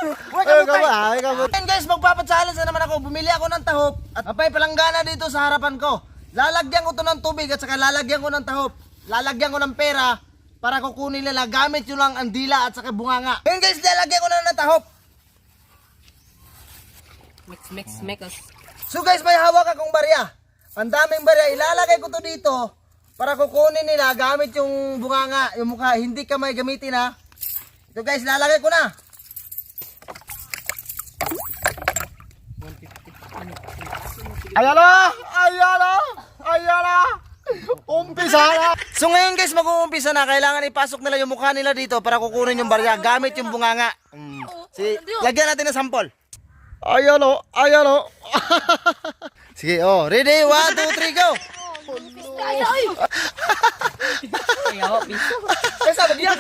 And guys, magpapatsalan sa naman ako. Bumili ako ng tahop at apay palanggana dito sa harapan ko. Lalagyan ko to ng tubig at saka lalagyan ko ng tahop. Lalagyan ko ng pera para kukunin nila. Gamit yun lang ang dila at saka bunganga. Ngayon guys, lalagyan ko na ng tahop. Mix. So guys, may hawak akong barya. Ang daming barya. Ilalagay ko to dito para kukunin nila gamit yung bunganga, yung mukha. Hindi ka may gamitin ha. Ito guys, lalagay ko na. Ayala! Umpisa na! So ngayon guys, mag-uumpisa na. Kailangan ipasok nila yung mukha nila dito para kukunin yung barya gamit yung bunganga. Lagyan natin ng sample. Ayalo! Sige, ready? 1, 2, 3, go! Ayaw, Ay, sabi diyan,